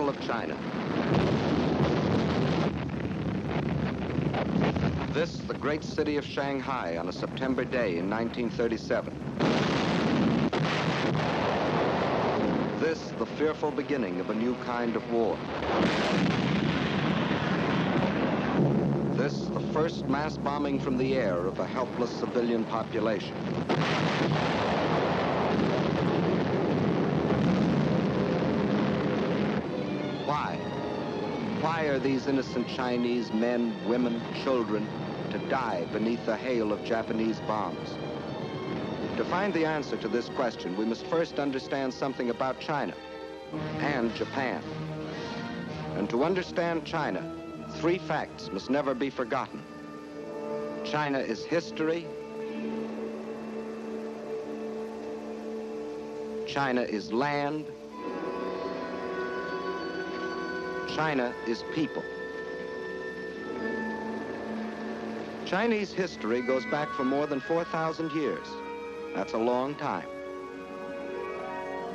capital of China. This, the great city of Shanghai on a September day in 1937. This, the fearful beginning of a new kind of war. This, the first mass bombing from the air of a helpless civilian population. Why? Why are these innocent Chinese men, women, children to die beneath the hail of Japanese bombs? To find the answer to this question, we must first understand something about China and Japan. And to understand China, 3 facts must never be forgotten. China is history. China is land. China is people. Chinese history goes back for more than 4,000 years. That's a long time.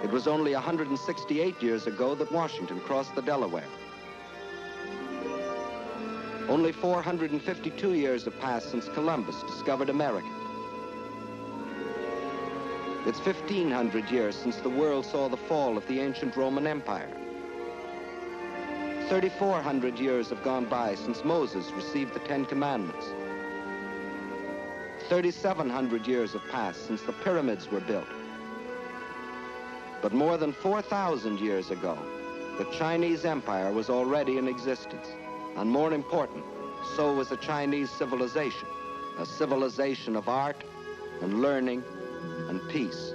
It was only 168 years ago that Washington crossed the Delaware. Only 452 years have passed since Columbus discovered America. It's 1,500 years since the world saw the fall of the ancient Roman Empire. 3,400 years have gone by since Moses received the 10 Commandments. 3,700 years have passed since the pyramids were built. But more than 4,000 years ago, the Chinese Empire was already in existence. And more important, so was the Chinese civilization, a civilization of art and learning and peace.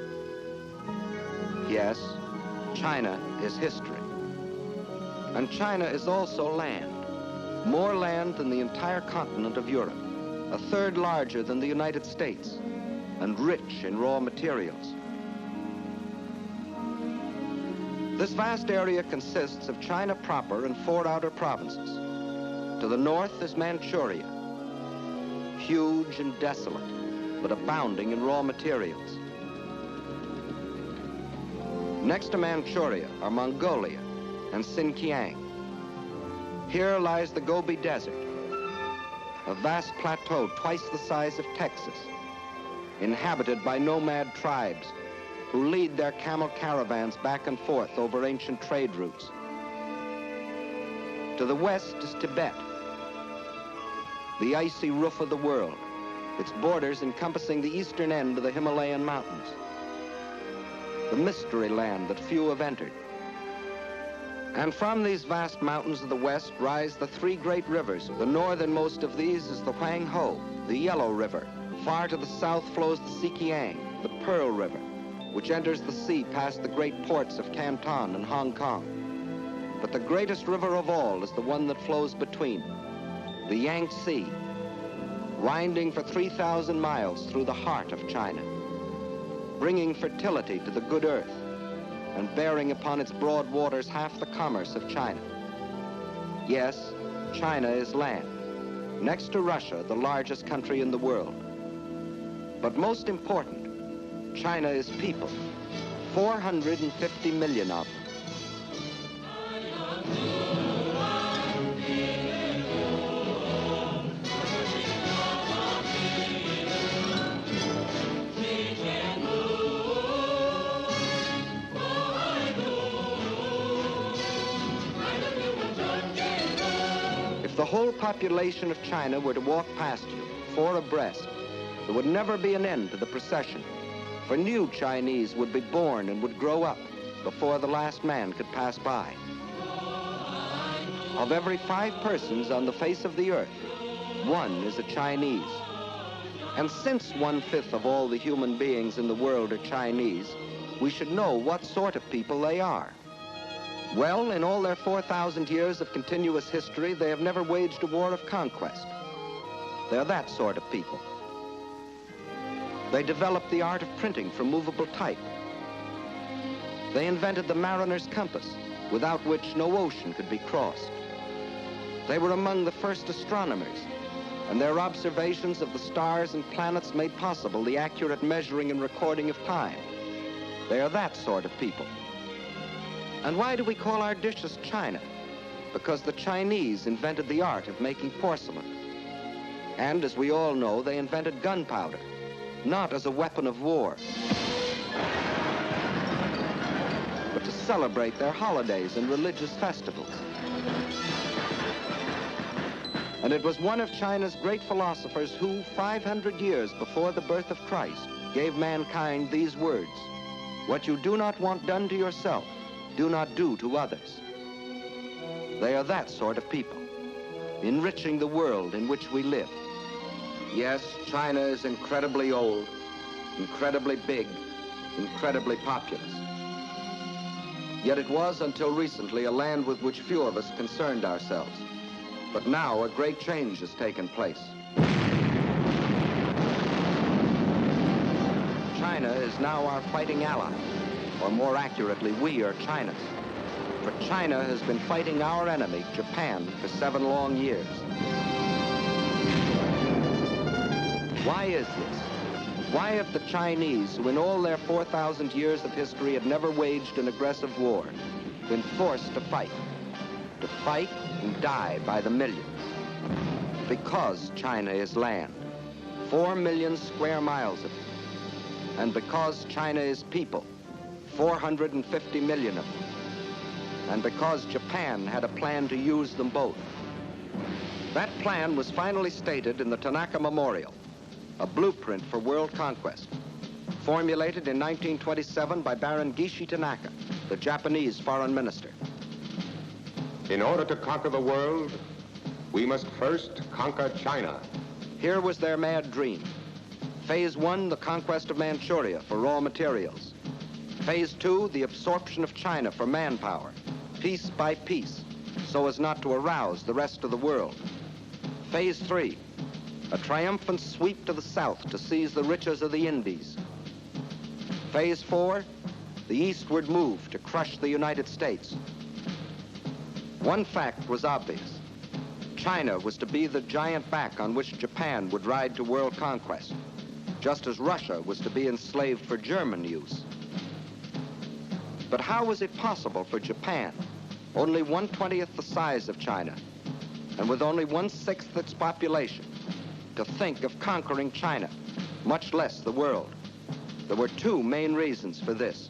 Yes, China is history. And China is also land, more land than the entire continent of Europe, 1/3 larger than the United States, and rich in raw materials. This vast area consists of China proper and 4 outer provinces. To the north is Manchuria, huge and desolate, but abounding in raw materials. Next to Manchuria are Mongolia and Xinjiang. Here lies the Gobi Desert, a vast plateau twice the size of Texas, inhabited by nomad tribes who lead their camel caravans back and forth over ancient trade routes. To the west is Tibet, the icy roof of the world, its borders encompassing the eastern end of the Himalayan mountains, the mystery land that few have entered. And from these vast mountains of the west rise the 3 great rivers. The northernmost of these is the Huanghe, the Yellow River. Far to the south flows the Sikiang, the Pearl River, which enters the sea past the great ports of Canton and Hong Kong. But the greatest river of all is the one that flows between, the Yangtze, winding for 3,000 miles through the heart of China, bringing fertility to the good earth, and bearing upon its broad waters half the commerce of China. Yes, China is land, next to Russia, the largest country in the world. But most important, China is people, 450 million of them. If the whole population of China were to walk past you, 4 abreast, there would never be an end to the procession, for new Chinese would be born and would grow up before the last man could pass by. Of every 5 persons on the face of the earth, 1 is a Chinese. And since 1/5 of all the human beings in the world are Chinese, we should know what sort of people they are. Well, in all their 4,000 years of continuous history, they have never waged a war of conquest. They're that sort of people. They developed the art of printing from movable type. They invented the mariner's compass, without which no ocean could be crossed. They were among the first astronomers, and their observations of the stars and planets made possible the accurate measuring and recording of time. They are that sort of people. And why do we call our dishes China? Because the Chinese invented the art of making porcelain. And as we all know, they invented gunpowder, not as a weapon of war, but to celebrate their holidays and religious festivals. And it was one of China's great philosophers who, 500 years before the birth of Christ, gave mankind these words: "What you do not want done to yourself, do not do to others." They are that sort of people, enriching the world in which we live. Yes, China is incredibly old, incredibly big, incredibly populous. Yet it was until recently a land with which few of us concerned ourselves. But now a great change has taken place. China is now our fighting ally, or more accurately, we are China's. For China has been fighting our enemy, Japan, for 7 long years. Why is this? Why have the Chinese, who in all their 4,000 years of history had never waged an aggressive war, been forced to fight and die by the millions? Because China is land, 4 million square miles of it. And because China is people, 450 million of them. And because Japan had a plan to use them both. That plan was finally stated in the Tanaka Memorial, a blueprint for world conquest, formulated in 1927 by Baron Gishi Tanaka, the Japanese foreign minister. In order to conquer the world, we must first conquer China. Here was their mad dream. Phase 1, the conquest of Manchuria for raw materials. Phase 2, the absorption of China for manpower, piece by piece, so as not to arouse the rest of the world. Phase 3, a triumphant sweep to the south to seize the riches of the Indies. Phase 4, the eastward move to crush the United States. One fact was obvious. China was to be the giant back on which Japan would ride to world conquest, just as Russia was to be enslaved for German use. But how was it possible for Japan, only 1/20th the size of China, and with only 1/6 its population, to think of conquering China, much less the world? There were 2 main reasons for this.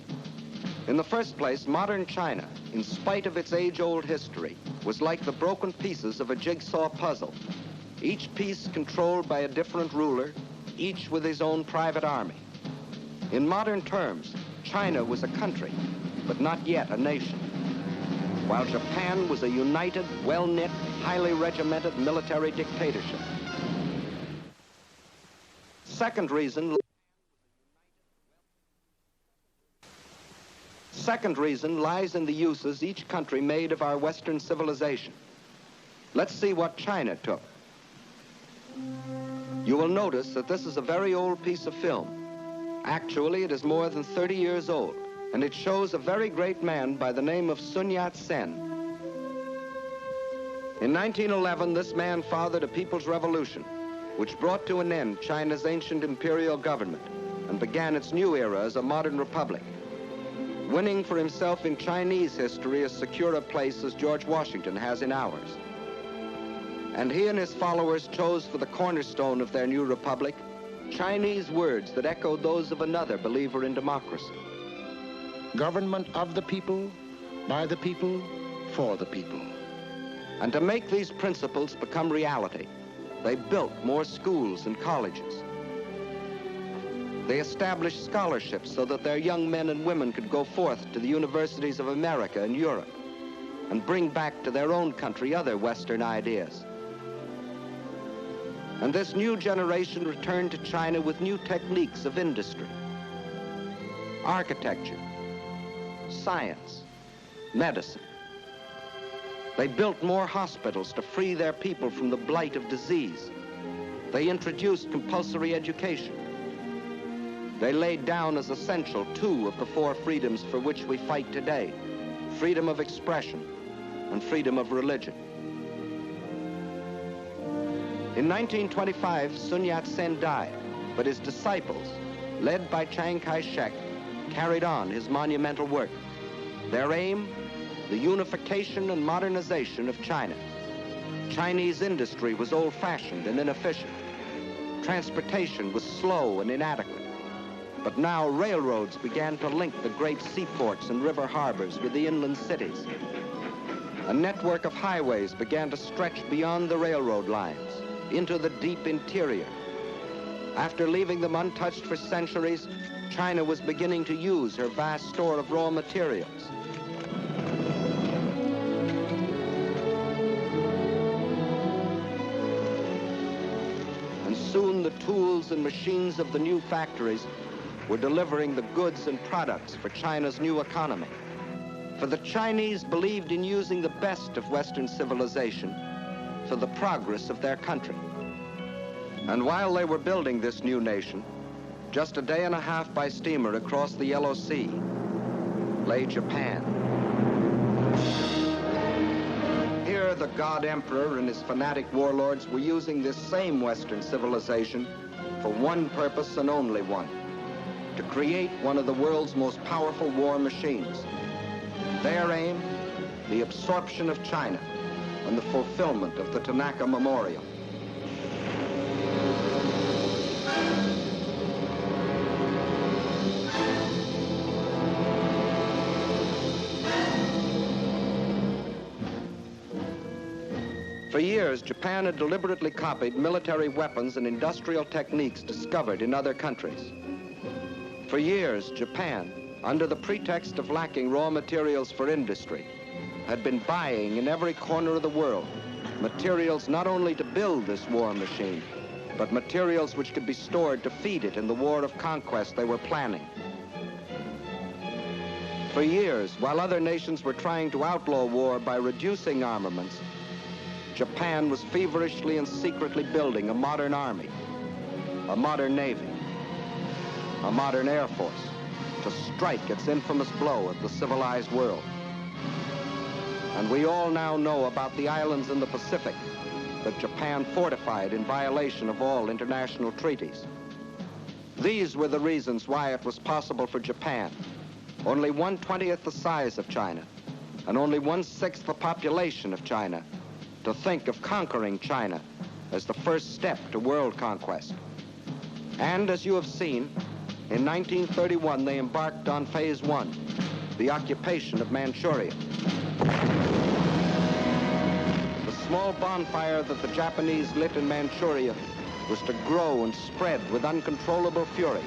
In the first place, modern China, in spite of its age-old history, was like the broken pieces of a jigsaw puzzle, each piece controlled by a different ruler, each with his own private army. In modern terms, China was a country, but not yet a nation, while Japan was a united, well-knit, highly regimented military dictatorship. Second reason lies in the uses each country made of our Western civilization. Let's see what China took. You will notice that this is a very old piece of film. Actually, it is more than 30 years old, and it shows a very great man by the name of Sun Yat-sen. In 1911, this man fathered a people's revolution, which brought to an end China's ancient imperial government and began its new era as a modern republic, winning for himself in Chinese history as secure a place as George Washington has in ours. And he and his followers chose for the cornerstone of their new republic Chinese words that echoed those of another believer in democracy. Government of the people, by the people, for the people. And to make these principles become reality, they built more schools and colleges. They established scholarships so that their young men and women could go forth to the universities of America and Europe and bring back to their own country other Western ideas. And this new generation returned to China with new techniques of industry, architecture, science, medicine. They built more hospitals to free their people from the blight of disease. They introduced compulsory education. They laid down as essential 2 of the 4 freedoms for which we fight today: freedom of expression and freedom of religion. In 1925, Sun Yat-sen died, but his disciples, led by Chiang Kai-shek, carried on his monumental work. Their aim, the unification and modernization of China. Chinese industry was old-fashioned and inefficient. Transportation was slow and inadequate. But now railroads began to link the great seaports and river harbors with the inland cities. A network of highways began to stretch beyond the railroad lines into the deep interior. After leaving them untouched for centuries, China was beginning to use her vast store of raw materials. And soon the tools and machines of the new factories were delivering the goods and products for China's new economy. For the Chinese believed in using the best of Western civilization for the progress of their country. And while they were building this new nation, just a day and a half by steamer across the Yellow Sea lay Japan. Here the God Emperor and his fanatic warlords were using this same Western civilization for one purpose and only one: to create one of the world's most powerful war machines. Their aim, the absorption of China and the fulfillment of the Tanaka Memorial. For years, Japan had deliberately copied military weapons and industrial techniques discovered in other countries. For years, Japan, under the pretext of lacking raw materials for industry, had been buying in every corner of the world materials not only to build this war machine, but materials which could be stored to feed it in the war of conquest they were planning. For years, while other nations were trying to outlaw war by reducing armaments, Japan was feverishly and secretly building a modern army, a modern navy, a modern air force to strike its infamous blow at the civilized world. And we all now know about the islands in the Pacific that Japan fortified in violation of all international treaties. These were the reasons why it was possible for Japan, only 1/20th the size of China, and only 1/6 the population of China, to think of conquering China as the first step to world conquest. And as you have seen, in 1931 they embarked on phase 1, the occupation of Manchuria. The small bonfire that the Japanese lit in Manchuria was to grow and spread with uncontrollable fury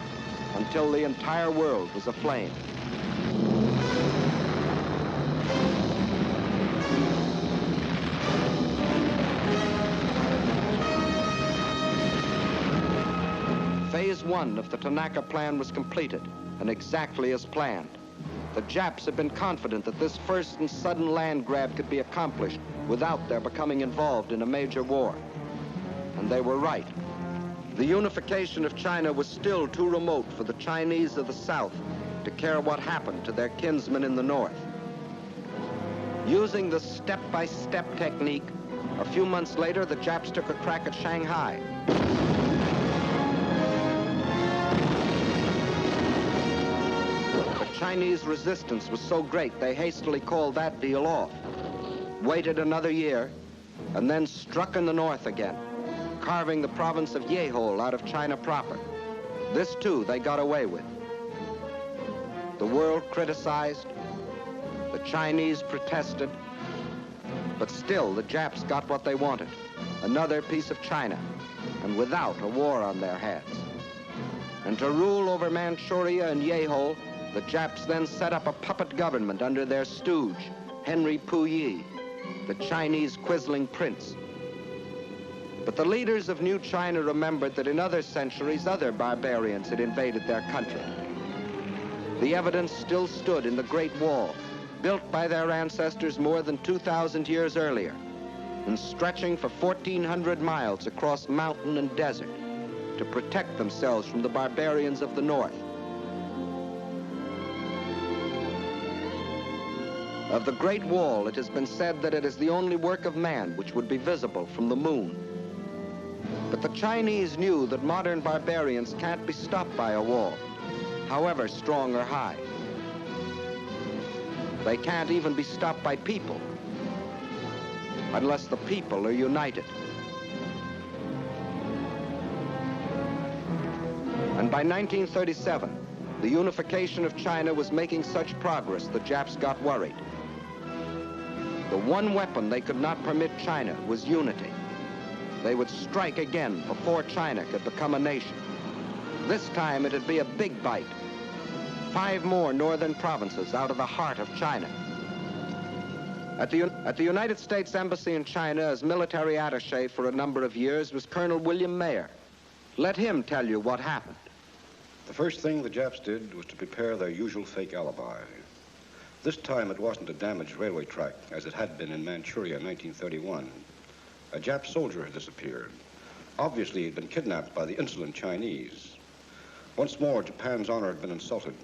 until the entire world was aflame. Phase 1 of the Tanaka Plan was completed, and exactly as planned. The Japs had been confident that this first and sudden land grab could be accomplished without their becoming involved in a major war. And they were right. The unification of China was still too remote for the Chinese of the South to care what happened to their kinsmen in the North. Using the step-by-step technique, a few months later, the Japs took a crack at Shanghai. Chinese resistance was so great they hastily called that deal off, waited another year, and then struck in the north again, carving the province of Yehol out of China proper. This too they got away with. The world criticized, the Chinese protested, but still the Japs got what they wanted, another piece of China, and without a war on their hands. And to rule over Manchuria and Yehol, the Japs then set up a puppet government under their stooge, Henry Puyi, the Chinese quisling prince. But the leaders of New China remembered that in other centuries, other barbarians had invaded their country. The evidence still stood in the Great Wall, built by their ancestors more than 2,000 years earlier, and stretching for 1,400 miles across mountain and desert to protect themselves from the barbarians of the north. Of the Great Wall, it has been said that it is the only work of man which would be visible from the moon. But the Chinese knew that modern barbarians can't be stopped by a wall, however strong or high. They can't even be stopped by people, unless the people are united. And by 1937, the unification of China was making such progress the Japs got worried. The one weapon they could not permit China was unity. They would strike again before China could become a nation. This time it'd be a big bite. 5 more northern provinces out of the heart of China. At the United States Embassy in China as military attaché for a number of years was Colonel William Mayer. Let him tell you what happened. The first thing the Japs did was to prepare their usual fake alibi. This time it wasn't a damaged railway track, as it had been in Manchuria in 1931. A Jap soldier had disappeared. Obviously, he'd been kidnapped by the insolent Chinese. Once more, Japan's honor had been insulted.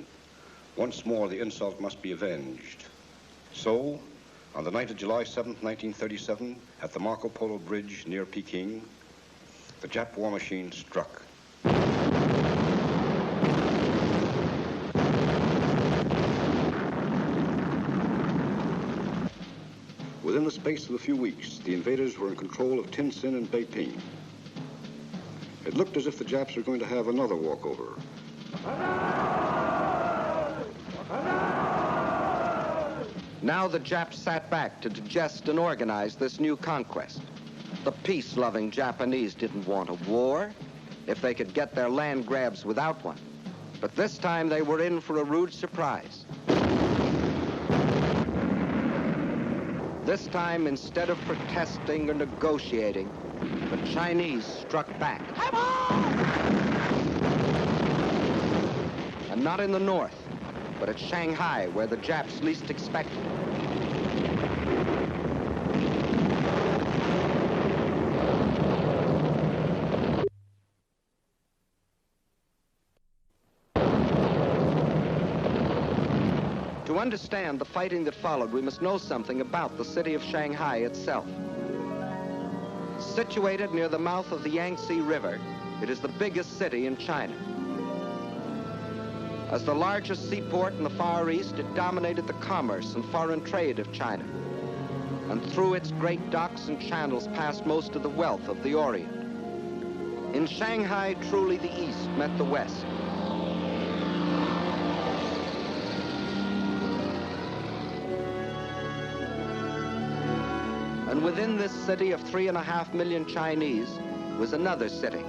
Once more, the insult must be avenged. So, on the night of July 7th, 1937, at the Marco Polo Bridge near Peking, the Jap war machine struck. Within the space of a few weeks, the invaders were in control of Tientsin and Beiping. It looked as if the Japs were going to have another walkover. Now the Japs sat back to digest and organize this new conquest. The peace-loving Japanese didn't want a war if they could get their land grabs without one. But this time they were in for a rude surprise. This time, instead of protesting or negotiating, the Chinese struck back. Come on! And not in the north, but at Shanghai, where the Japs least expected it. To understand the fighting that followed, we must know something about the city of Shanghai itself. Situated near the mouth of the Yangtze River, it is the biggest city in China. As the largest seaport in the Far East, it dominated the commerce and foreign trade of China. And through its great docks and channels passed most of the wealth of the Orient. In Shanghai, truly the East met the West. And within this city of 3.5 million Chinese was another city,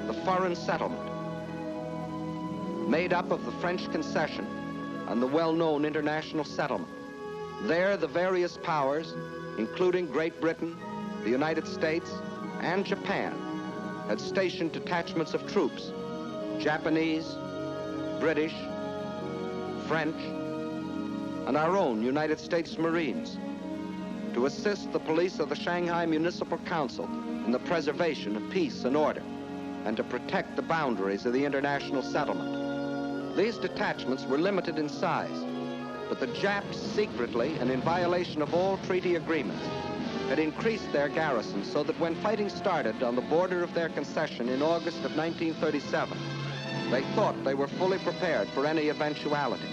the foreign settlement, made up of the French concession and the well-known international settlement. There, the various powers, including Great Britain, the United States, and Japan, had stationed detachments of troops, Japanese, British, French, and our own United States Marines, to assist the police of the Shanghai Municipal Council in the preservation of peace and order, and to protect the boundaries of the international settlement. These detachments were limited in size, but the Japs secretly, and in violation of all treaty agreements, had increased their garrison so that when fighting started on the border of their concession in August of 1937, they thought they were fully prepared for any eventuality.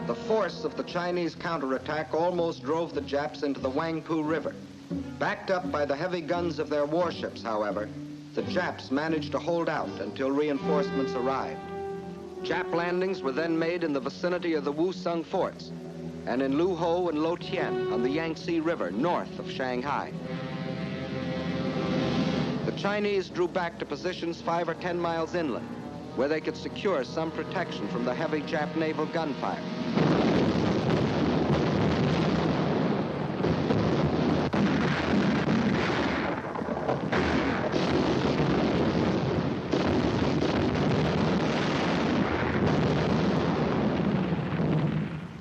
The force of the Chinese counterattack almost drove the Japs into the Wangpu River. Backed up by the heavy guns of their warships, however, the Japs managed to hold out until reinforcements arrived. Jap landings were then made in the vicinity of the Wusong forts and in Luho and Lotien on the Yangtze River north of Shanghai. The Chinese drew back to positions 5 or 10 miles inland, where they could secure some protection from the heavy Jap naval gunfire.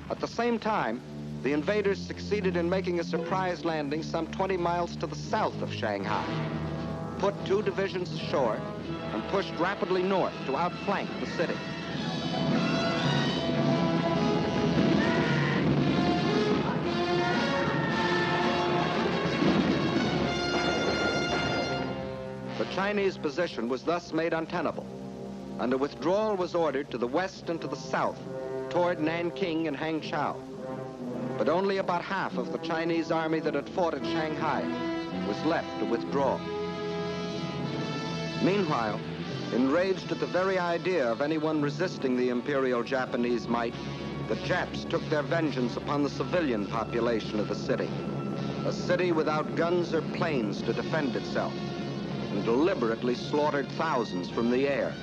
At the same time, the invaders succeeded in making a surprise landing some 20 miles to the south of Shanghai, put 2 divisions ashore, and pushed rapidly north to outflank the city. The Chinese position was thus made untenable, and a withdrawal was ordered to the west and to the south, toward Nanking and Hangzhou. But only about half of the Chinese army that had fought at Shanghai was left to withdraw. Meanwhile, enraged at the very idea of anyone resisting the Imperial Japanese might, the Japs took their vengeance upon the civilian population of the city, a city without guns or planes to defend itself, and deliberately slaughtered thousands from the air.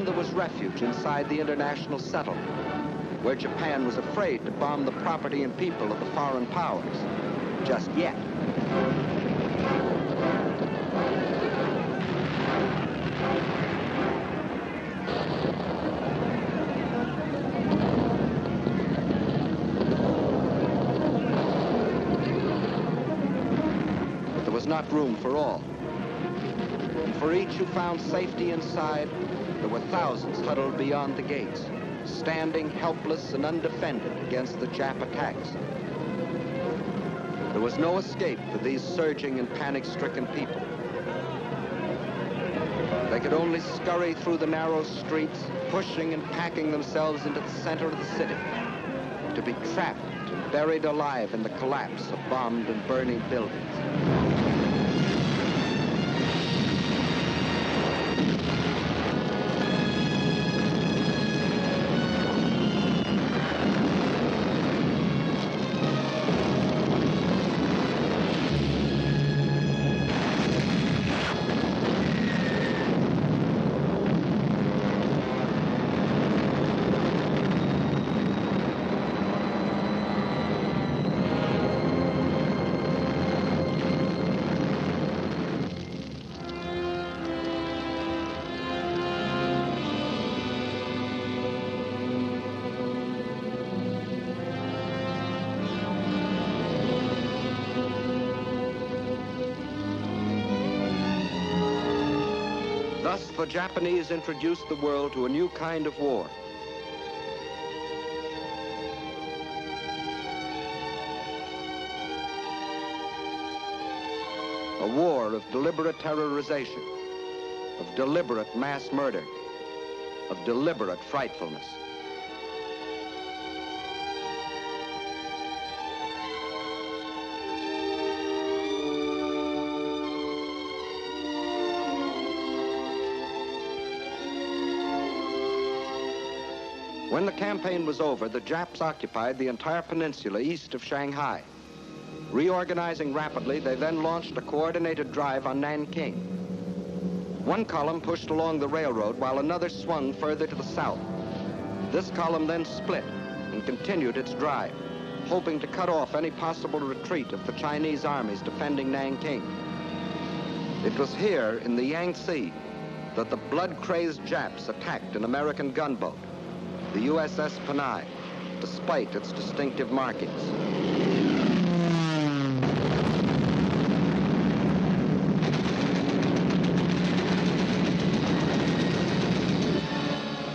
There was refuge inside the international settlement, where Japan was afraid to bomb the property and people of the foreign powers, just yet. But there was not room for all. And for each who found safety inside, there were thousands huddled beyond the gates, standing helpless and undefended against the Jap attacks. There was no escape for these surging and panic-stricken people. They could only scurry through the narrow streets, pushing and packing themselves into the center of the city, to be trapped and buried alive in the collapse of bombed and burning buildings. Thus, the Japanese introduced the world to a new kind of war. A war of deliberate terrorization, of deliberate mass murder, of deliberate frightfulness. When the campaign was over, the Japs occupied the entire peninsula east of Shanghai. Reorganizing rapidly, they then launched a coordinated drive on Nanking. One column pushed along the railroad while another swung further to the south. This column then split and continued its drive, hoping to cut off any possible retreat of the Chinese armies defending Nanking. It was here in the Yangtze that the blood-crazed Japs attacked an American gunboat, the USS Panay, despite its distinctive markings.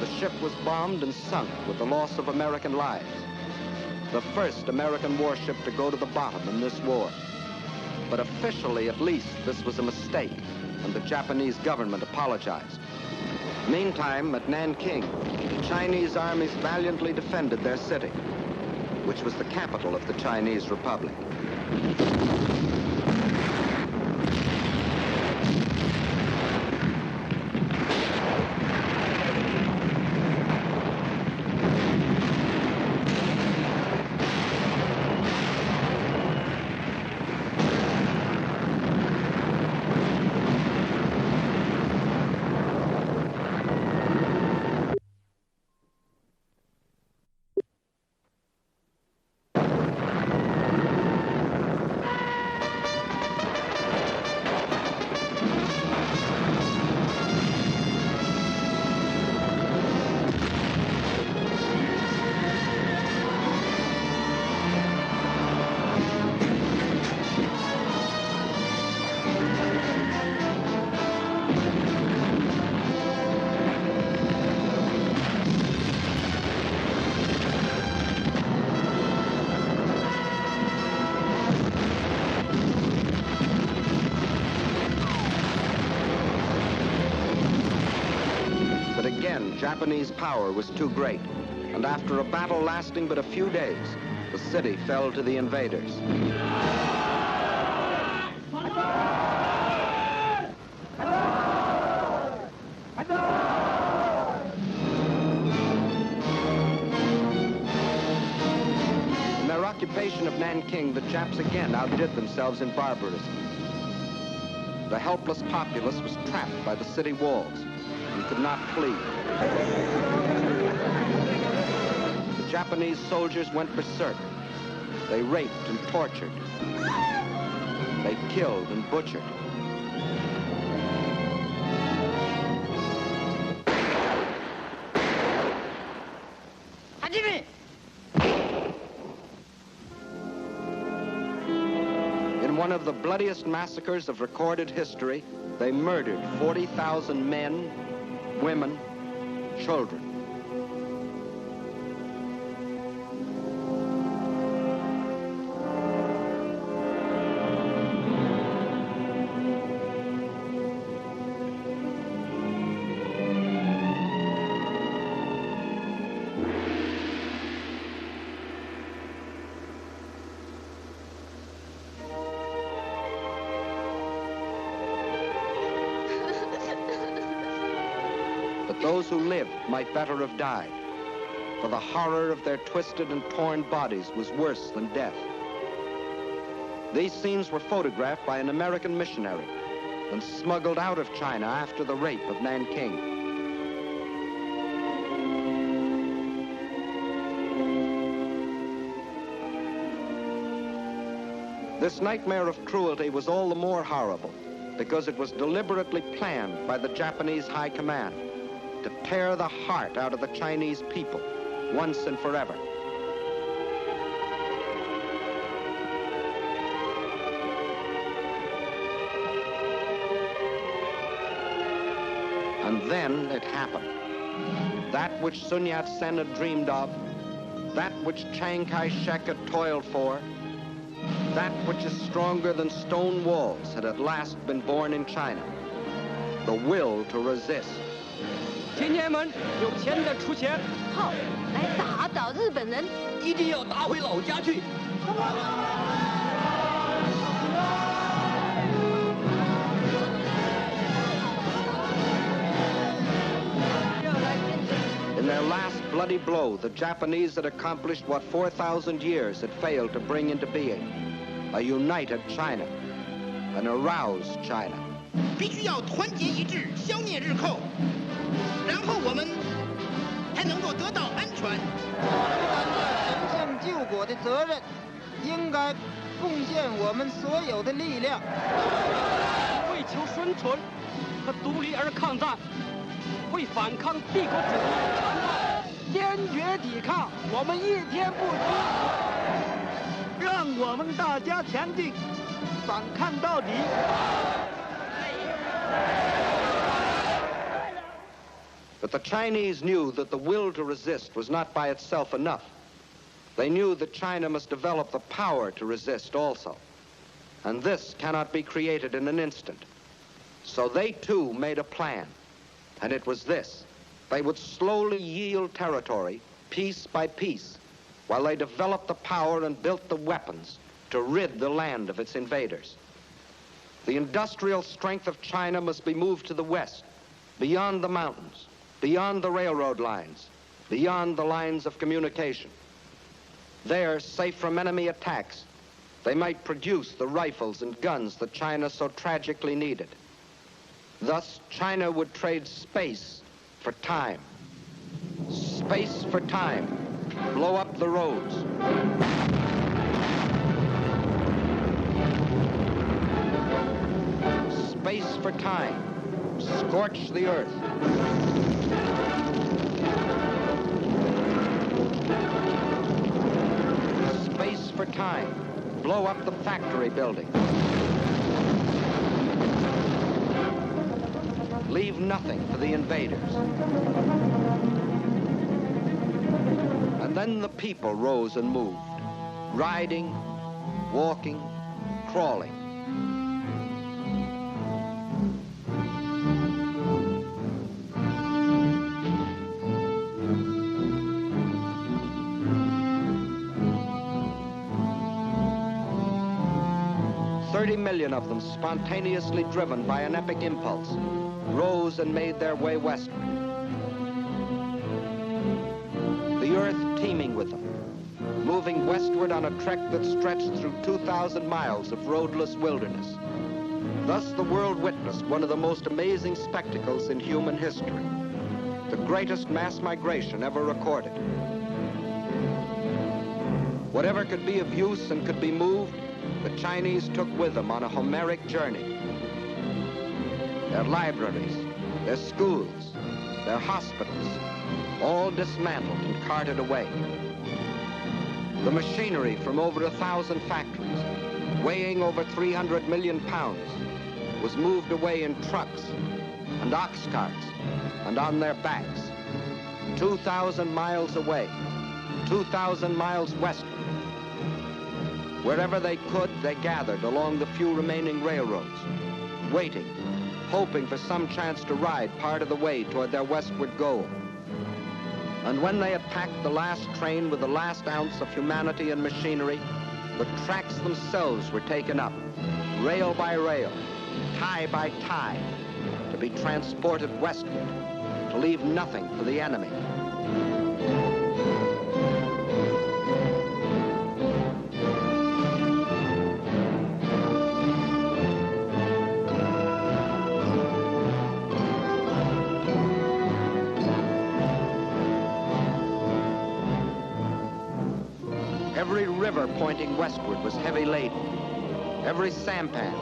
The ship was bombed and sunk with the loss of American lives. The first American warship to go to the bottom in this war. But officially, at least, this was a mistake, and the Japanese government apologized. Meantime, at Nanking, Chinese armies valiantly defended their city, which was the capital of the Chinese Republic. Japanese power was too great, and after a battle lasting but a few days, the city fell to the invaders. In their occupation of Nanking, the Japs again outdid themselves in barbarism. The helpless populace was trapped by the city walls and could not flee. The Japanese soldiers went berserk. They raped and tortured. They killed and butchered. In one of the bloodiest massacres of recorded history, they murdered 40,000 men, women, children. But those who lived might better have died, for the horror of their twisted and torn bodies was worse than death. These scenes were photographed by an American missionary and smuggled out of China after the rape of Nanking. This nightmare of cruelty was all the more horrible because it was deliberately planned by the Japanese High Command to tear the heart out of the Chinese people once and forever. And then it happened. That which Sun Yat-sen had dreamed of, that which Chiang Kai-shek had toiled for, that which is stronger than stone walls had at last been born in China. The will to resist. 青年们，有钱的出钱，好，来打倒日本人，一定要打回老家去。In their last bloody blow, the Japanese had accomplished what 4,000 years had failed to bring into being: a united China, an aroused China. 必须要团结一致，消灭日寇，然后我们才能够得到安全。担着神圣救国的责任，应该贡献我们所有的力量，为求生存和独立而抗战，为反抗帝国主义而抗战，坚决抵抗，我们一天不息，让我们大家前进，反抗到底。 But the Chinese knew that the will to resist was not by itself enough. They knew that China must develop the power to resist also. And this cannot be created in an instant. So they too made a plan. And it was this: they would slowly yield territory, piece by piece, while they developed the power and built the weapons to rid the land of its invaders. The industrial strength of China must be moved to the west, beyond the mountains, beyond the railroad lines, beyond the lines of communication. There, safe from enemy attacks, they might produce the rifles and guns that China so tragically needed. Thus, China would trade space for time. Space for time. Blow up the roads. Space for time. Scorch the earth. Space for time. Blow up the factory building. Leave nothing for the invaders. And then the people rose and moved, riding, walking, crawling. 30 million of them, spontaneously driven by an epic impulse, rose and made their way westward. The earth teeming with them, moving westward on a trek that stretched through 2,000 miles of roadless wilderness. Thus the world witnessed one of the most amazing spectacles in human history, the greatest mass migration ever recorded. Whatever could be of use and could be moved, the Chinese took with them on a Homeric journey. Their libraries, their schools, their hospitals, all dismantled and carted away. The machinery from over 1,000 factories, weighing over 300 million pounds, was moved away in trucks and ox carts and on their backs, 2,000 miles away, 2,000 miles westward. Wherever they could, they gathered along the few remaining railroads, waiting, hoping for some chance to ride part of the way toward their westward goal. And when they had packed the last train with the last ounce of humanity and machinery, the tracks themselves were taken up, rail by rail, tie by tie, to be transported westward, to leave nothing for the enemy. Every river pointing westward was heavy laden. Every sampan,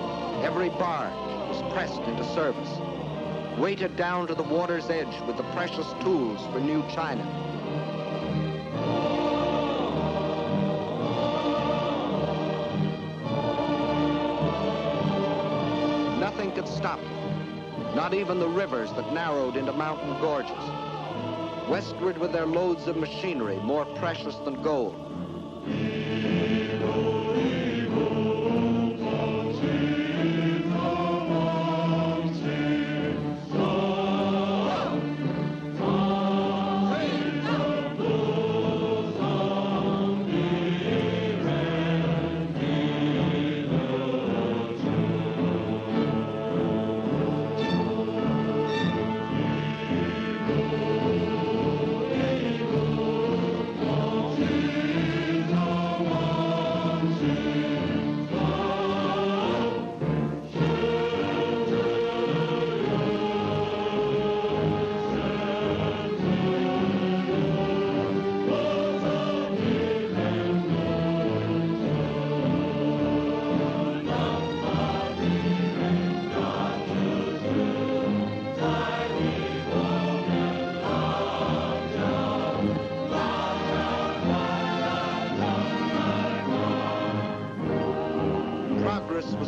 every barge was pressed into service, weighted down to the water's edge with the precious tools for new China. Nothing could stop them, not even the rivers that narrowed into mountain gorges. Westward with their loads of machinery, more precious than gold.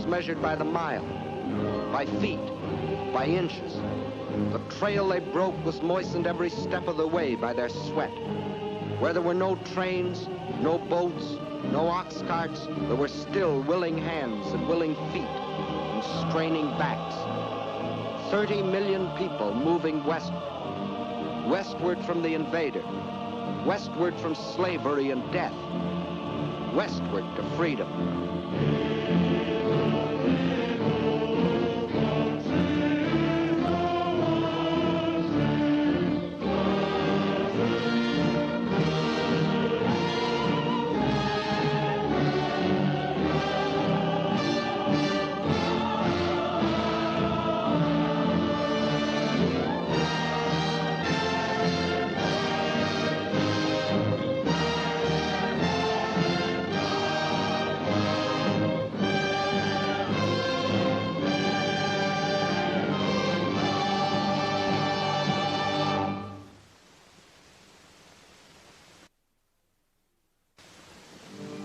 Measured by the mile, by feet, by inches. The trail they broke was moistened every step of the way by their sweat. Where there were no trains, no boats, no ox carts, there were still willing hands and willing feet and straining backs. 30 million people moving westward. Westward from the invader. Westward from slavery and death. Westward to freedom.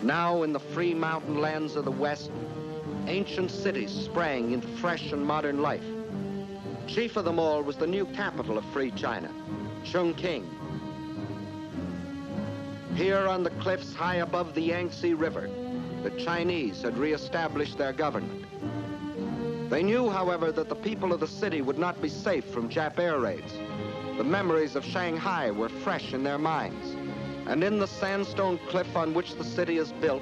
Now in the free mountain lands of the West, ancient cities sprang into fresh and modern life. Chief of them all was the new capital of free China, Chongqing. Here on the cliffs high above the Yangtze River, the Chinese had reestablished their government. They knew, however, that the people of the city would not be safe from Jap air raids. The memories of Shanghai were fresh in their minds. And in the sandstone cliff on which the city is built,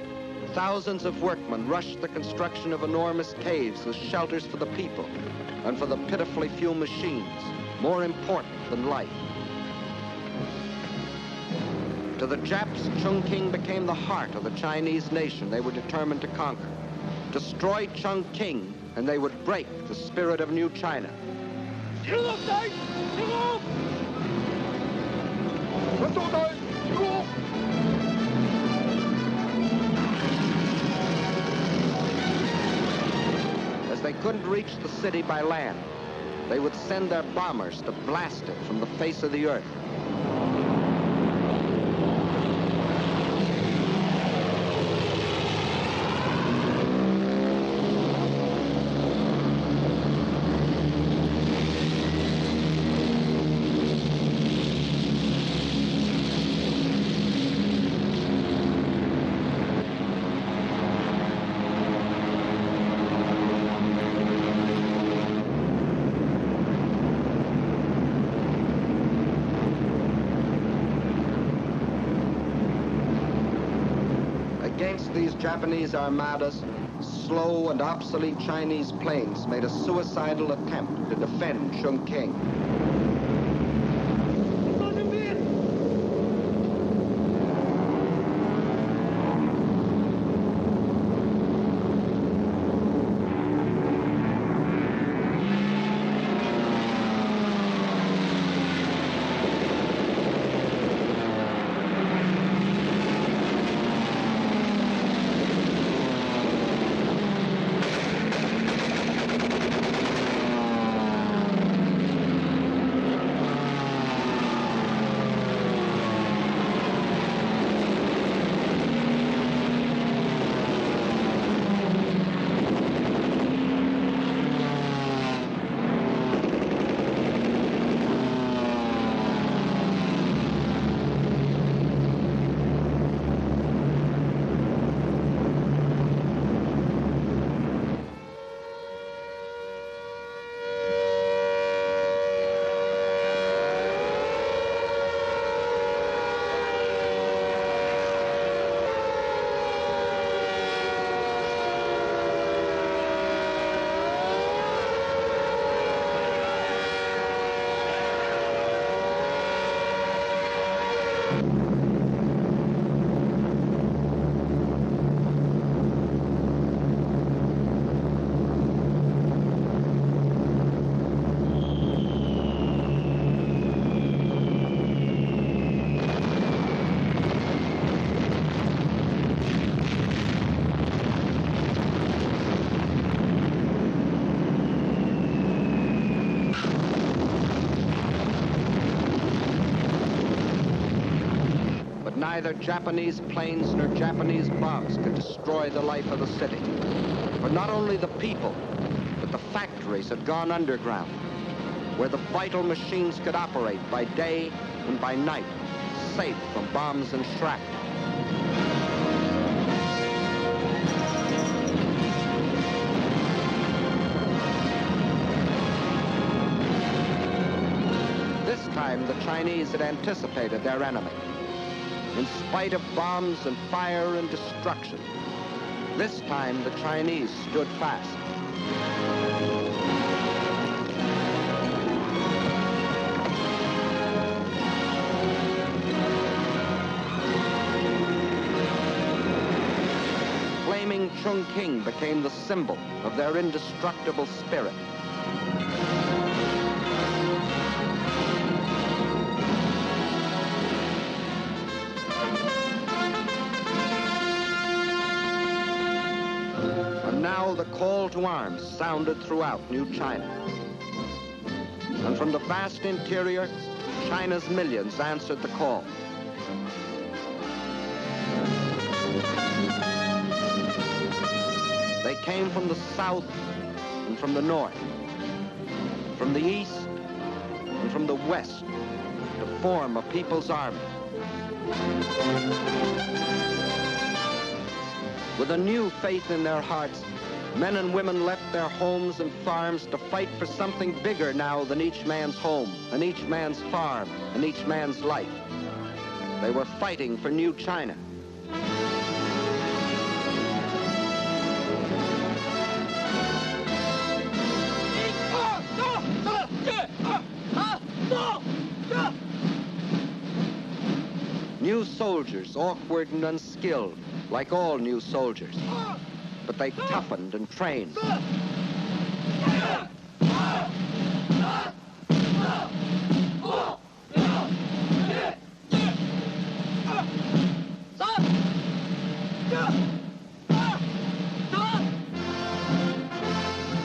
Thousands of workmen rushed the construction of enormous caves as shelters for the people and for the pitifully few machines, more important than life. To the Japs, Chongqing became the heart of the Chinese nation they were determined to conquer. Destroy Chongqing, and they would break the spirit of New China. As they couldn't reach the city by land, they would send their bombers to blast it from the face of the earth. Against these Japanese armadas, slow and obsolete Chinese planes made a suicidal attempt to defend Chongqing. Neither Japanese planes nor Japanese bombs could destroy the life of the city. For not only the people, but the factories had gone underground, where the vital machines could operate by day and by night, safe from bombs and shrapnel. This time, the Chinese had anticipated their enemy. In spite of bombs and fire and destruction, this time the Chinese stood fast. Flaming Chongqing became the symbol of their indestructible spirit. Now the call to arms sounded throughout New China. And from the vast interior, China's millions answered the call. They came from the south and from the north, from the east and from the west, to form a people's army. With a new faith in their hearts, men and women left their homes and farms to fight for something bigger now than each man's home, and each man's farm, and each man's life. They were fighting for New China. soldiers, awkward and unskilled, like all new soldiers. But they toughened and trained.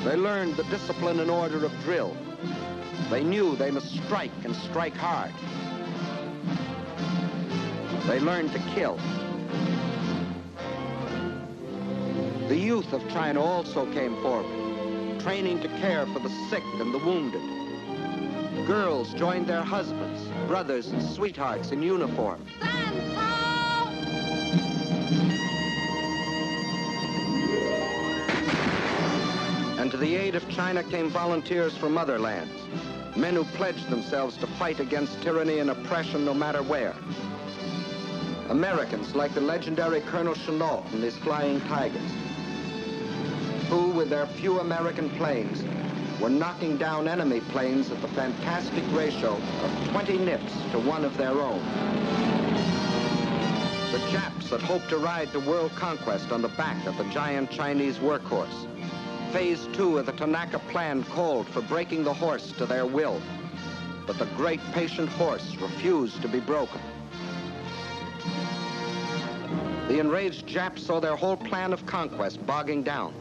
They learned the discipline and order of drill. They knew they must strike and strike hard. They learned to kill. The youth of China also came forward, training to care for the sick and the wounded. Girls joined their husbands, brothers, and sweethearts in uniform. And to the aid of China came volunteers from other lands, men who pledged themselves to fight against tyranny and oppression no matter where. Americans like the legendary Colonel Chennault and his Flying Tigers, who, with their few American planes, were knocking down enemy planes at the fantastic ratio of 20 nips to 1 of their own. The Japs that hoped to ride to world conquest on the back of the giant Chinese workhorse. Phase 2 of the Tanaka Plan called for breaking the horse to their will, but the great patient horse refused to be broken. The enraged Japs saw their whole plan of conquest bogging down.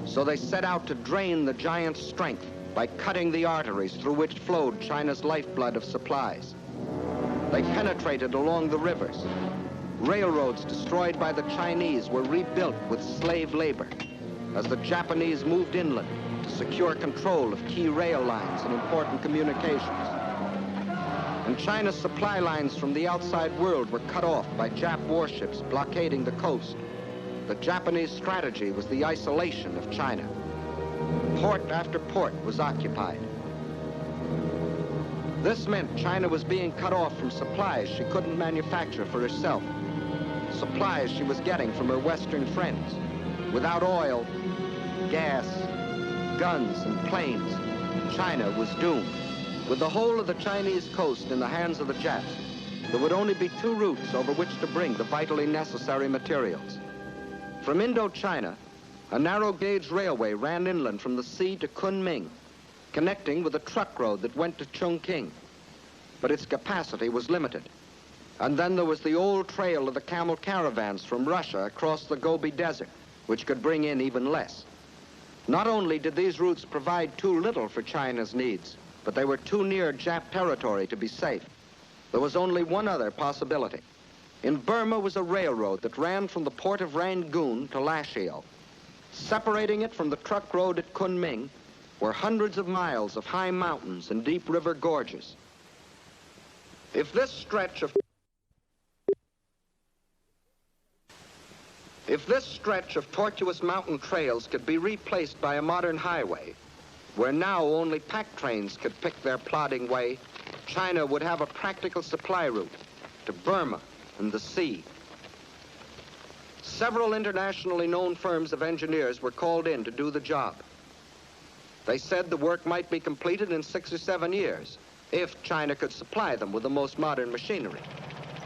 So they set out to drain the giant's strength by cutting the arteries through which flowed China's lifeblood of supplies. They penetrated along the rivers. Railroads destroyed by the Chinese were rebuilt with slave labor as the Japanese moved inland to secure control of key rail lines and important communications. And China's supply lines from the outside world were cut off by Jap warships blockading the coast. The Japanese strategy was the isolation of China. Port after port was occupied. This meant China was being cut off from supplies she couldn't manufacture for herself. Supplies she was getting from her Western friends. Without oil, gas, guns, and planes, China was doomed. With the whole of the Chinese coast in the hands of the Japs, there would only be 2 routes over which to bring the vitally necessary materials. From Indochina, a narrow-gauge railway ran inland from the sea to Kunming, connecting with a truck road that went to Chongqing. But its capacity was limited. And then there was the old trail of the camel caravans from Russia across the Gobi Desert, which could bring in even less. Not only did these routes provide too little for China's needs, but they were too near Jap territory to be safe. There was only one other possibility. In Burma was a railroad that ran from the port of Rangoon to Lashio. Separating it from the truck road at Kunming were hundreds of miles of high mountains and deep river gorges. If this stretch of tortuous mountain trails could be replaced by a modern highway, where now only pack trains could pick their plodding way, China would have a practical supply route to Burma and the sea. Several internationally known firms of engineers were called in to do the job. They said the work might be completed in 6 or 7 years, if China could supply them with the most modern machinery.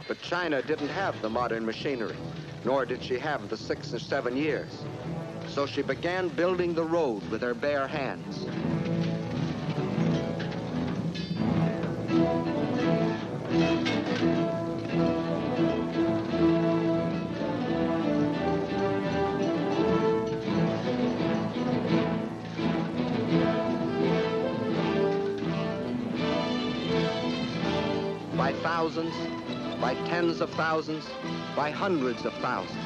But China didn't have the modern machinery, nor did she have the 6 or 7 years. So she began building the road with her bare hands. By thousands, by tens of thousands, by hundreds of thousands,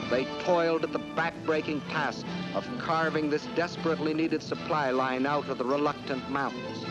they toiled at the back-breaking task of carving this desperately needed supply line out of the reluctant mountains.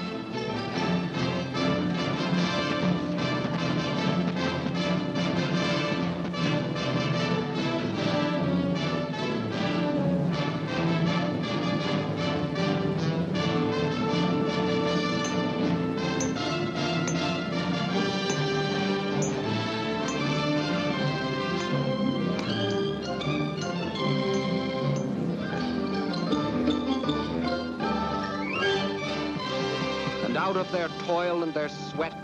Out of their toil and their sweat,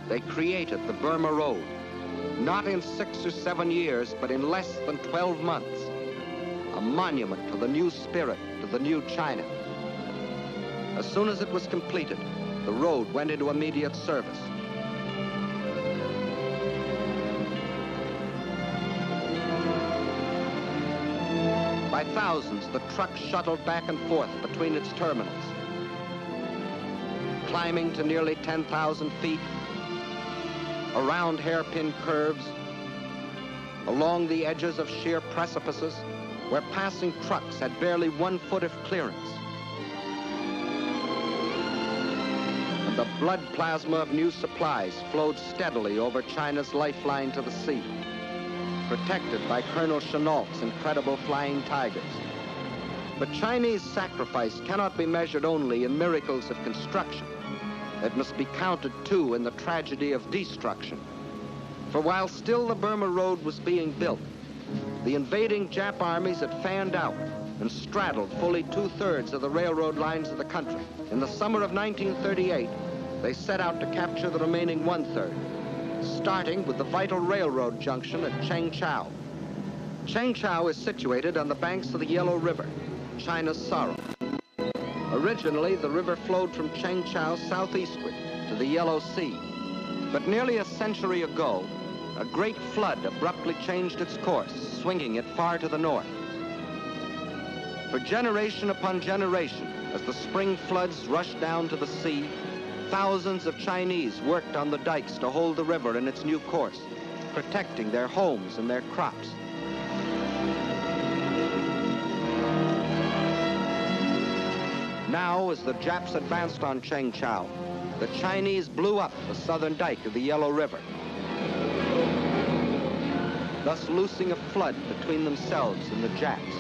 they created the Burma Road, Not in 6 or 7 years, but in less than 12 months. A monument to the new spirit, to the new China. As soon as it was completed, the road went into immediate service. By thousands, the trucks shuttled back and forth between its terminals, climbing to nearly 10,000 feet, around hairpin curves, along the edges of sheer precipices, where passing trucks had barely 1 foot of clearance. And the blood plasma of new supplies flowed steadily over China's lifeline to the sea, protected by Colonel Chennault's incredible flying tigers. But Chinese sacrifice cannot be measured only in miracles of construction. It must be counted, too, in the tragedy of destruction. For while still the Burma Road was being built, the invading Jap armies had fanned out and straddled fully 2/3 of the railroad lines of the country. In the summer of 1938, they set out to capture the remaining 1/3, starting with the vital railroad junction at Chengchao. Chengchao is situated on the banks of the Yellow River, China's sorrow. Originally, the river flowed from Chengchao southeastward to the Yellow Sea. But nearly a century ago, a great flood abruptly changed its course, swinging it far to the north. For generation upon generation, as the spring floods rushed down to the sea, thousands of Chinese worked on the dikes to hold the river in its new course, protecting their homes and their crops. Now, as the Japs advanced on Chengchao, the Chinese blew up the southern dike of the Yellow River, thus loosing a flood between themselves and the Japs.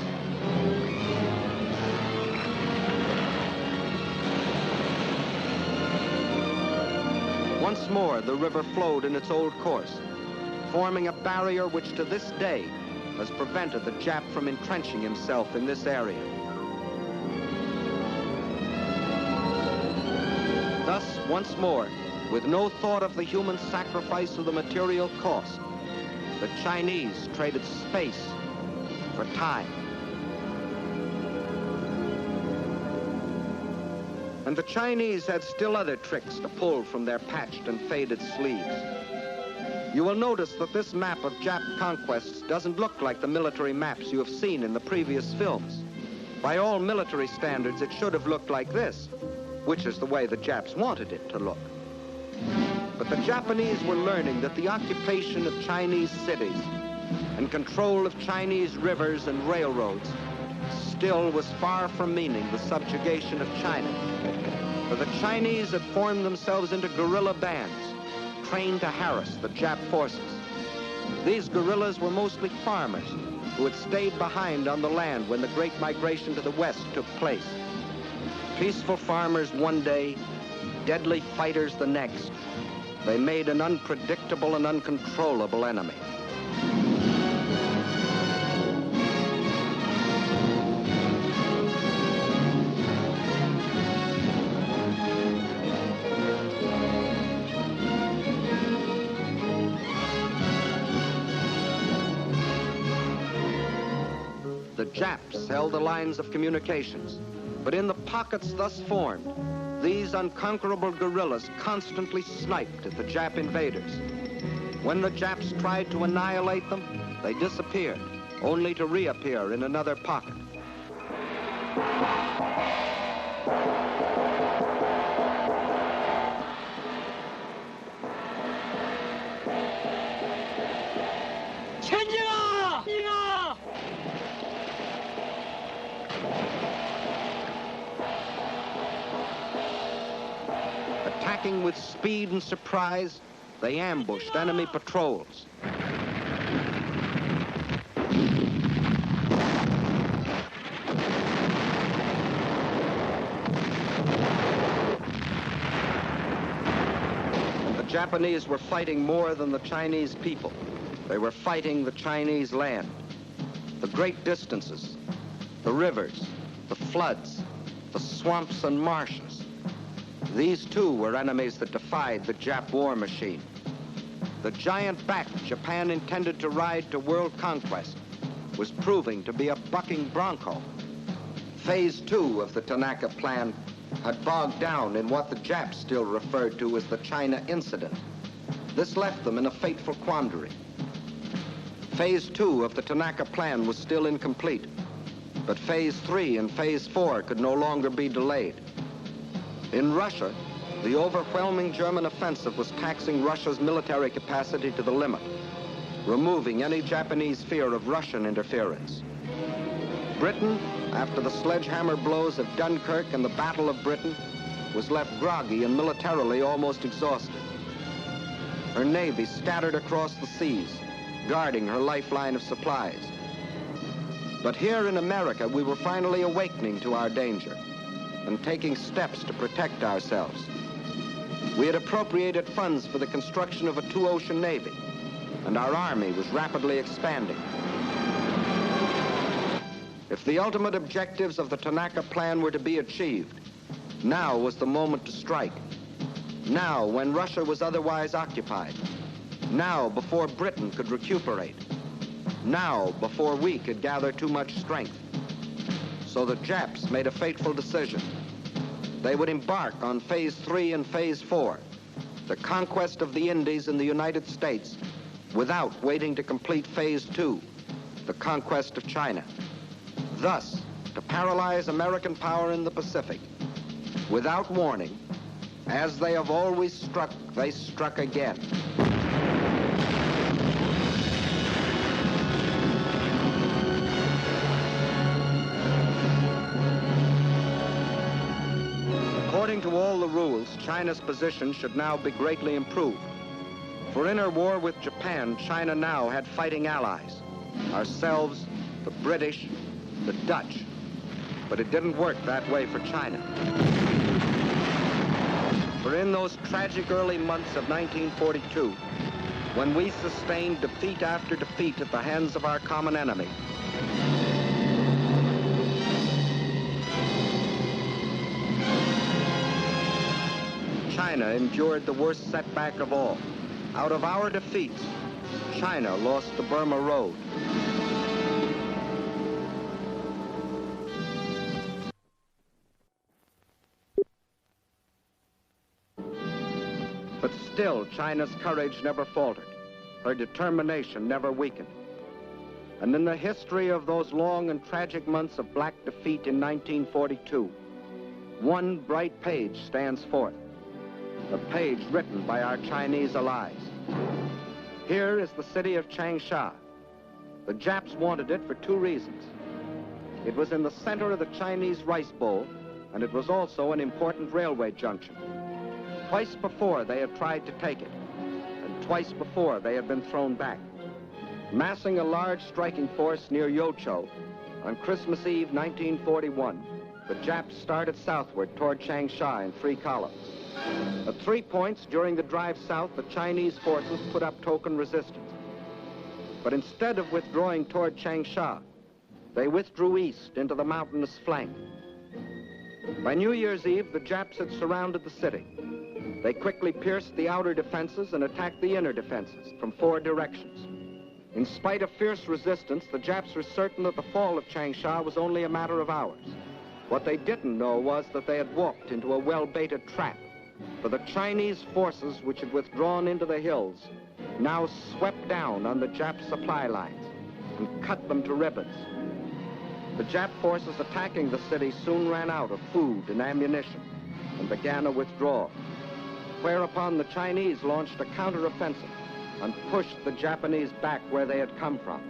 Once more, the river flowed in its old course, forming a barrier which to this day has prevented the Jap from entrenching himself in this area. Thus, once more, with no thought of the human sacrifice or the material cost, the Chinese traded space for time. And the Chinese had still other tricks to pull from their patched and faded sleeves. You will notice that this map of Jap conquests doesn't look like the military maps you have seen in the previous films. By all military standards, it should have looked like this, which is the way the Japs wanted it to look. But the Japanese were learning that the occupation of Chinese cities and control of Chinese rivers and railroads still was far from meaning the subjugation of China. For the Chinese had formed themselves into guerrilla bands, trained to harass the Jap forces. These guerrillas were mostly farmers who had stayed behind on the land when the great migration to the west took place. Peaceful farmers one day, deadly fighters the next. They made an unpredictable and uncontrollable enemy. The Japs held the lines of communications, but in the pockets thus formed, these unconquerable guerrillas constantly sniped at the Jap invaders. When the Japs tried to annihilate them, they disappeared, only to reappear in another pocket. Attacking with speed and surprise, they ambushed enemy patrols. The Japanese were fighting more than the Chinese people. They were fighting the Chinese land, the great distances, the rivers, the floods, the swamps and marshes. These, too, were enemies that defied the Jap war machine. The giant back Japan intended to ride to world conquest was proving to be a bucking bronco. Phase 2 of the Tanaka Plan had bogged down in what the Japs still referred to as the China Incident. This left them in a fateful quandary. Phase 2 of the Tanaka Plan was still incomplete, but Phase 3 and Phase 4 could no longer be delayed. In Russia, the overwhelming German offensive was taxing Russia's military capacity to the limit, removing any Japanese fear of Russian interference. Britain, after the sledgehammer blows of Dunkirk and the Battle of Britain, was left groggy and militarily almost exhausted. Her navy scattered across the seas, guarding her lifeline of supplies. But here in America, we were finally awakening to our danger and taking steps to protect ourselves. We had appropriated funds for the construction of a two-ocean navy, and our army was rapidly expanding. If the ultimate objectives of the Tanaka Plan were to be achieved, now was the moment to strike. Now, when Russia was otherwise occupied. Now, before Britain could recuperate. Now, before we could gather too much strength. So the Japs made a fateful decision. They would embark on Phase 3 and Phase 4, the conquest of the Indies and the United States, without waiting to complete Phase 2, the conquest of China. Thus, to paralyze American power in the Pacific. Without warning, as they have always struck, they struck again. According to all the rules, China's position should now be greatly improved. For in her war with Japan, China now had fighting allies. Ourselves, the British, the Dutch. But it didn't work that way for China. For in those tragic early months of 1942, when we sustained defeat after defeat at the hands of our common enemy, China endured the worst setback of all. Out of our defeats, China lost the Burma Road. But still, China's courage never faltered. Her determination never weakened. And in the history of those long and tragic months of black defeat in 1942, one bright page stands forth. A page written by our Chinese allies. Here is the city of Changsha. The Japs wanted it for two reasons. It was in the center of the Chinese rice bowl, and it was also an important railway junction. Twice before they had tried to take it, and twice before they had been thrown back. Massing a large striking force near Yocho, on Christmas Eve 1941, the Japs started southward toward Changsha in 3 columns. At 3 points during the drive south, the Chinese forces put up token resistance. But instead of withdrawing toward Changsha, they withdrew east into the mountainous flank. By New Year's Eve, the Japs had surrounded the city. They quickly pierced the outer defenses and attacked the inner defenses from 4 directions. In spite of fierce resistance, the Japs were certain that the fall of Changsha was only a matter of hours. What they didn't know was that they had walked into a well-baited trap. For the Chinese forces which had withdrawn into the hills now swept down on the Jap supply lines and cut them to ribbons. The Jap forces attacking the city soon ran out of food and ammunition and began a withdrawal, whereupon the Chinese launched a counteroffensive and pushed the Japanese back where they had come from.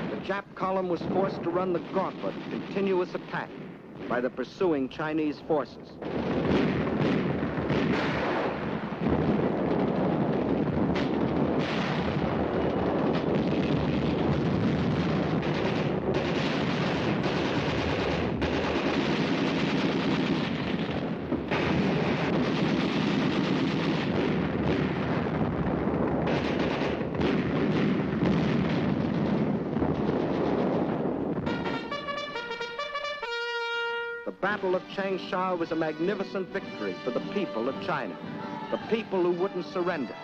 The Jap column was forced to run the gauntlet of continuous attack by the pursuing Chinese forces. The Battle of Changsha was a magnificent victory for the people of China, the people who wouldn't surrender,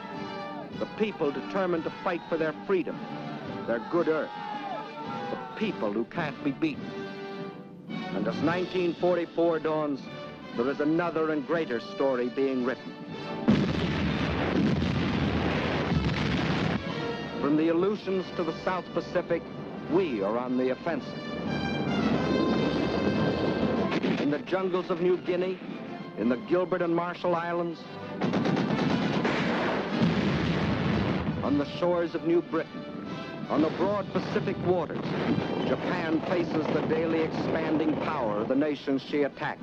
the people determined to fight for their freedom, their good earth, the people who can't be beaten. And as 1944 dawns, there is another and greater story being written. From the Aleutians to the South Pacific, we are on the offensive. In the jungles of New Guinea, in the Gilbert and Marshall Islands, on the shores of New Britain, on the broad Pacific waters, Japan faces the daily expanding power of the nations she attacked.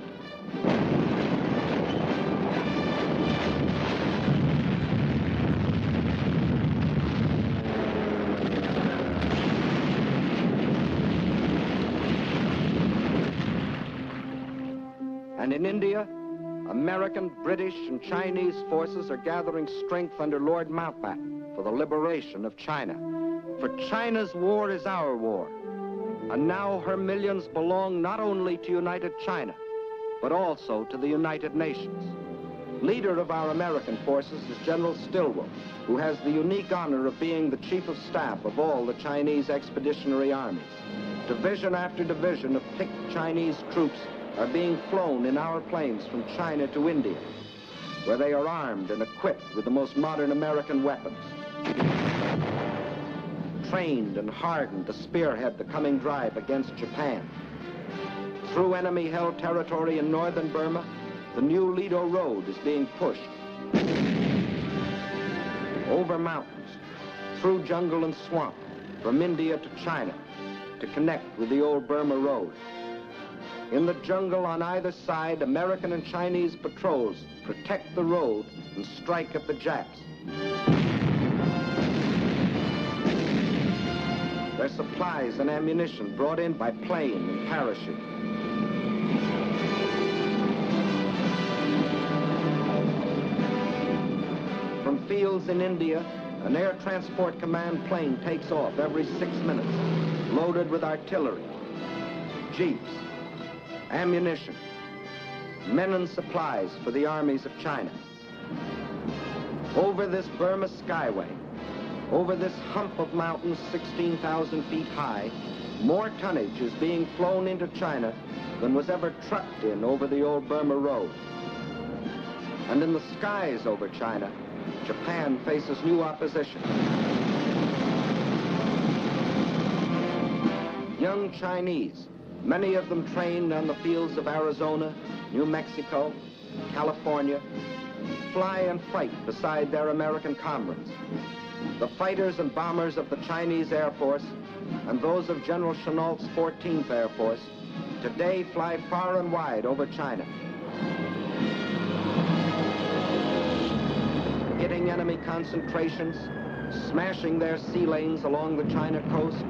And in India, American, British, and Chinese forces are gathering strength under Lord Mountbatten for the liberation of China. For China's war is our war, and now her millions belong not only to United China, but also to the United Nations. Leader of our American forces is General Stilwell, who has the unique honor of being the Chief of Staff of all the Chinese Expeditionary Armies. Division after division of picked Chinese troops are being flown in our planes from China to India, where they are armed and equipped with the most modern American weapons. Trained and hardened to spearhead the coming drive against Japan. Through enemy-held territory in northern Burma, the new Lido Road is being pushed. Over mountains, through jungle and swamp, from India to China, to connect with the old Burma Road. In the jungle on either side, American and Chinese patrols protect the road and strike at the Japs. Their supplies and ammunition brought in by plane and parachute. From fields in India, an Air Transport Command plane takes off every 6 minutes, loaded with artillery, jeeps, ammunition, men and supplies for the armies of China. Over this Burma skyway, over this hump of mountains 16,000 feet high, more tonnage is being flown into China than was ever trucked in over the old Burma Road. And in the skies over China, Japan faces new opposition. Young Chinese, many of them trained on the fields of Arizona, New Mexico, California, fly and fight beside their American comrades. The fighters and bombers of the Chinese Air Force and those of General Chennault's 14th Air Force today fly far and wide over China. Hitting enemy concentrations, smashing their sea lanes along the China coast.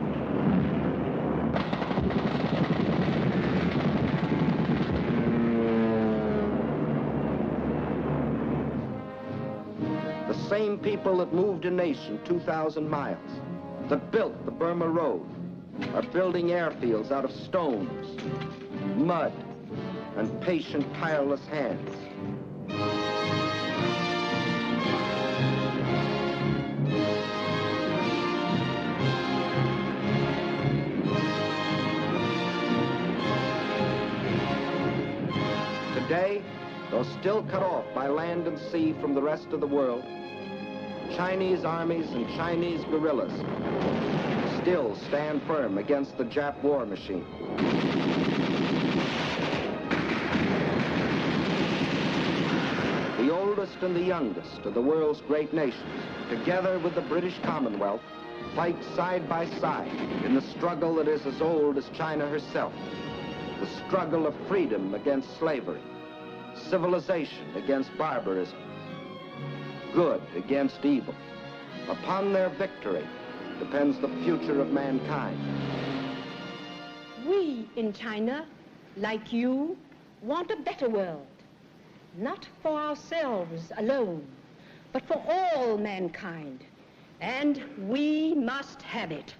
The same people that moved a nation 2,000 miles, that built the Burma Road, are building airfields out of stones, mud, and patient, tireless hands. Today, though still cut off by land and sea from the rest of the world, Chinese armies and Chinese guerrillas still stand firm against the Jap war machine. The oldest and the youngest of the world's great nations, together with the British Commonwealth, fight side by side in the struggle that is as old as China herself, the struggle of freedom against slavery, civilization against barbarism, good against evil. Upon their victory depends the future of mankind. We in China, like you, want a better world. Not for ourselves alone, but for all mankind. And we must have it.